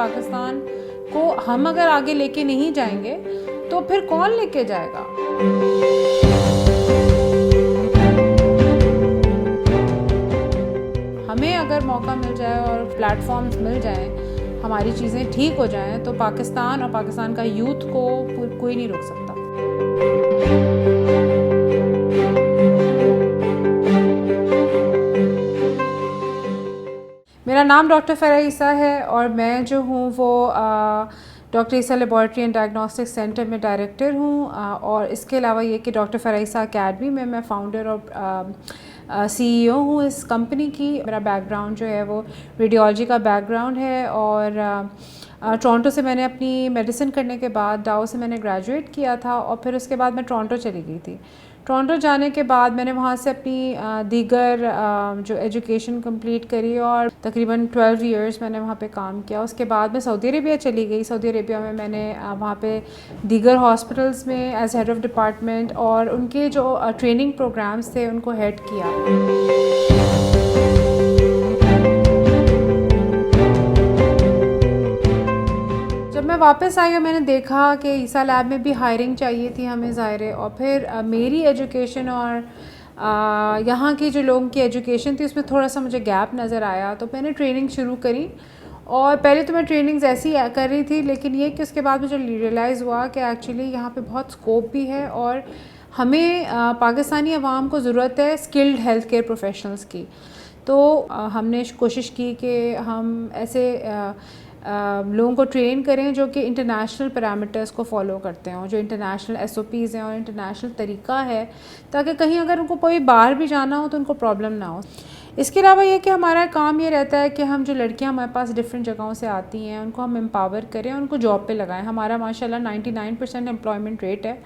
पाकिस्तान को हम अगर आगे लेके नहीं जाएंगे तो फिर कौन लेके जाएगा। हमें अगर मौका मिल जाए और प्लेटफॉर्म्स मिल जाएं, हमारी चीज़ें ठीक हो जाएं, तो पाकिस्तान और पाकिस्तान का यूथ को कोई नहीं रोक सकता। मेरा नाम डॉक्टर फ़राह ईसा है और मैं जो हूँ वो doctor Isa laboratory and diagnostic centre में डायरेक्टर हूँ, और इसके अलावा ये कि डॉक्टर फ़राह ईसा अकेडमी में मैं फ़ाउंडर और CEO हूँ इस कंपनी की। मेरा बैकग्राउंड जो है वो रेडियोलॉजी का बैकग्राउंड है, और टोरंटो से मैंने अपनी मेडिसिन करने के बाद डाउ से मैंने ग्रेजुएट किया था, और फिर उसके बाद मैं टोरंटो चली गई थी। टोरंटो जाने के बाद मैंने वहाँ से अपनी दीगर जो एजुकेशन कंप्लीट करी, और तकरीबन 12 इयर्स मैंने वहाँ पे काम किया। उसके बाद मैं सऊदी अरेबिया चली गई। सऊदी अरेबिया में मैंने वहाँ पे दीगर हॉस्पिटल्स में एज हेड ऑफ़ डिपार्टमेंट और उनके जो ट्रेनिंग प्रोग्राम्स थे उनको हेड किया। जब मैं वापस आई और मैंने देखा कि ईसा लैब में भी हायरिंग चाहिए थी हमें ज़ाहिर है, और फिर मेरी एजुकेशन और यहाँ की जो लोगों की एजुकेशन थी उसमें थोड़ा सा मुझे गैप नज़र आया, तो मैंने ट्रेनिंग शुरू करी। और पहले तो मैं ट्रेनिंग्स ऐसी कर रही थी, लेकिन ये कि उसके बाद मुझे रियलाइज़ हुआ कि एक्चुअली यहाँ पे बहुत स्कोप भी है, और हमें पाकिस्तानी अवाम को ज़रूरत है स्किल्ड हेल्थ केयर प्रोफेशनल्स की। तो हमने कोशिश की कि हम ऐसे लोगों को ट्रेन करें जो कि इंटरनेशनल पैरामीटर्स को फॉलो करते हों, जो इंटरनेशनल SOPs हैं और इंटरनेशनल तरीका है, ताकि कहीं अगर उनको कोई बाहर भी जाना हो तो उनको प्रॉब्लम ना हो। इसके अलावा ये कि हमारा काम ये रहता है कि हम जो लड़कियां हमारे पास डिफरेंट जगहों से आती हैं उनको हम एम्पावर करें, उनको जॉब पे लगाएं। हमारा माशाल्लाह 99% एम्प्लॉयमेंट रेट है।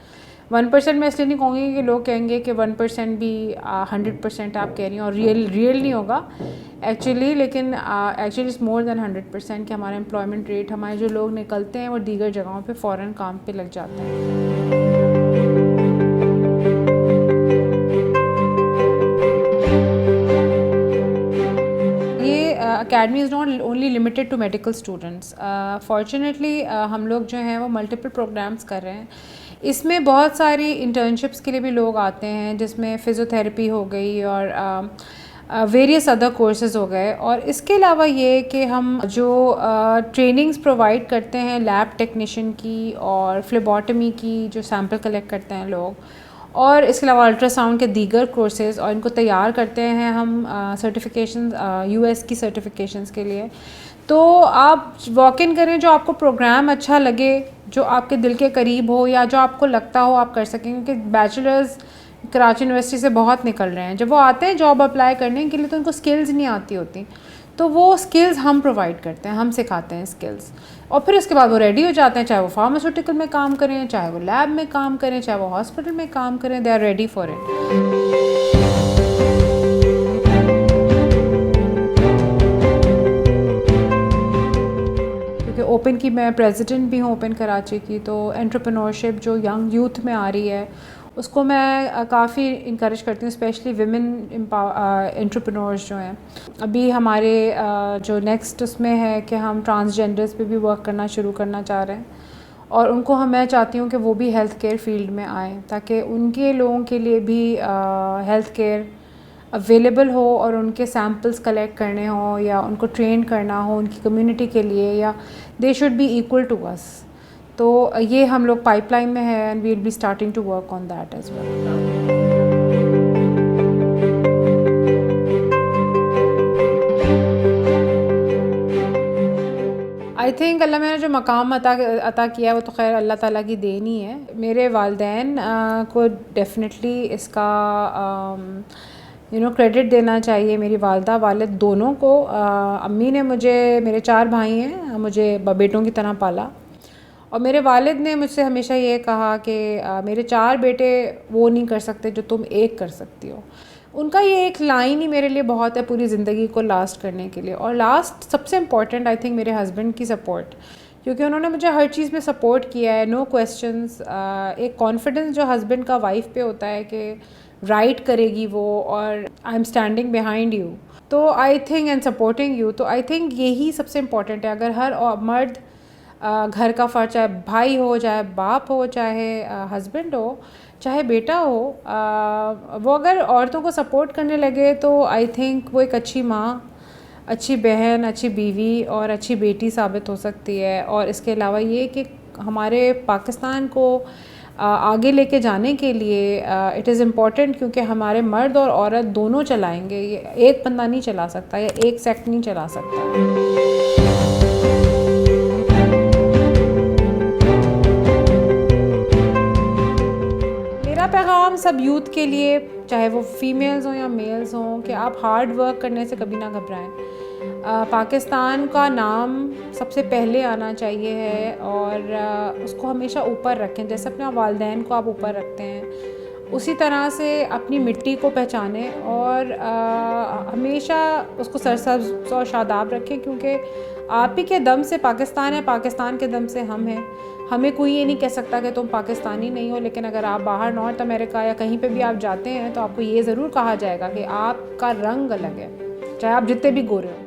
1% मैं इसलिए नहीं कहूँगी कि लोग कहेंगे कि 1% भी 100% आप कह रही हैं, और रियल नहीं होगा एक्चुअली, लेकिन एक्चुअली इट्स मोर देन 100% कि हमारा एम्प्लॉयमेंट रेट, हमारे जो लोग निकलते हैं वो दीगर जगहों पे फ़ौरन काम पे लग जाते हैं। Academy is not only limited to medical students. Fortunately हम लोग जो हैं वो मल्टीपल प्रोग्राम्स कर रहे हैं। इसमें बहुत सारी इंटर्नशिप्स के लिए भी लोग आते हैं, जिसमें फ़िज़ियोथेरेपी हो गई और वेरियस अदर कोर्सेज़ हो गए। और इसके अलावा ये कि हम जो ट्रेनिंग्स प्रोवाइड करते हैं लैब टेक्नीशियन की और फ्लेबॉटमी की, जो सैम्पल कलेक्ट करते हैं लोग, और इसके अलावा अल्ट्रासाउंड के दीगर कोर्सेज़, और इनको तैयार करते हैं हम सर्टिफिकेशन US की सर्टिफिकेशंस के लिए। तो आप वॉक इन करें, जो आपको प्रोग्राम अच्छा लगे, जो आपके दिल के करीब हो, या जो आपको लगता हो आप कर सकें, क्योंकि बैचलर्स कराची यूनिवर्सिटी से बहुत निकल रहे हैं। जब वो आते हैं जॉब अप्लाई करने के लिए तो उनको स्किल्स नहीं आती होती, तो वो स्किल्स हम प्रोवाइड करते हैं, हम सिखाते हैं स्किल्स, और फिर उसके बाद वो रेडी हो जाते हैं, चाहे वो फार्मास्यूटिकल में काम करें, चाहे वो लैब में काम करें, चाहे वो हॉस्पिटल में काम करें, they are ready for it. Open की मैं प्रेसिडेंट भी हूँ ओपन कराची की, तो एंटरप्रेन्योरशिप जो यंग यूथ में आ रही है उसको मैं काफ़ी इंकरेज करती हूँ, स्पेशली विमेन एंटरप्रेन्योर्स जो हैं। अभी हमारे जो नेक्स्ट उसमें है कि हम ट्रांसजेंडर्स पे भी वर्क करना शुरू करना चाह रहे हैं, और उनको मैं चाहती हूँ कि वो भी हेल्थ केयर फील्ड में आएँ, ताकि उनके लोगों के लिए भी हेल्थ केयर अवेलेबल हो, और उनके सैम्पल्स कलेक्ट करने हो या उनको ट्रेन करना हो उनकी कम्युनिटी के लिए, या they should be equal to us. तो ये हम लोग पाइपलाइन में है, and we will be starting to work on that as well. I think Allah मैंने जो मकाम अता किया है वो तो खैर अल्लाह ताला की देन ही है। मेरे वालिदैन को डेफिनेटली इसका क्रेडिट देना चाहिए, मेरी वालदा वालिद दोनों को। अम्मी ने मुझे, मेरे 4 भाई हैं, मुझे बेटों की तरह पाला, और मेरे वालिद ने मुझसे हमेशा ये कहा कि मेरे 4 बेटे वो नहीं कर सकते जो तुम एक कर सकती हो। उनका ये एक लाइन ही मेरे लिए बहुत है पूरी ज़िंदगी को लास्ट करने के लिए। और लास्ट सबसे इम्पॉर्टेंट आई थिंक मेरे हस्बैंड की सपोर्ट, क्योंकि उन्होंने मुझे हर चीज़ में सपोर्ट किया है, नो क्वेश्चंस। एक कॉन्फिडेंस जो हस्बैंड का वाइफ पे होता है कि राइट करेगी वो, और I am standing behind you. तो I think and supporting you, तो आई थिंक यही सबसे इम्पोर्टेंट है। अगर हर मर्द घर का फ़र्ज, चाहे भाई हो, चाहे बाप हो, चाहे हस्बैंड हो, चाहे बेटा हो, वो अगर औरतों को सपोर्ट करने लगे तो आई थिंक वो एक अच्छी माँ, अच्छी बहन, अच्छी बीवी और अच्छी बेटी साबित हो सकती है। और इसके अलावा ये कि हमारे पाकिस्तान को आगे लेके जाने के लिए इट इज़ इम्पॉर्टेंट, क्योंकि हमारे मर्द और औरत दोनों चलाएंगे, ये एक बंदा नहीं चला सकता या एक सेक्ट नहीं चला सकता। मेरा पैगाम सब यूथ के लिए, चाहे वो फीमेल्स हों या मेल्स हों, कि आप हार्ड वर्क करने से कभी ना घबराएं। पाकिस्तान का नाम सबसे पहले आना चाहिए है और उसको हमेशा ऊपर रखें, जैसे अपने वालिदैन को आप ऊपर रखते हैं उसी तरह से अपनी मिट्टी को पहचानें और हमेशा उसको सरसब्ज़ और शादाब रखें, क्योंकि आप ही के दम से पाकिस्तान है, पाकिस्तान के दम से हम हैं। हमें कोई ये नहीं कह सकता कि तुम पाकिस्तानी नहीं हो, लेकिन अगर आप बाहर नॉर्थ अमेरिका या कहीं पे भी आप जाते हैं तो आपको ये ज़रूर कहा जाएगा कि आपका रंग अलग है, चाहे आप जितने भी गोरे हो।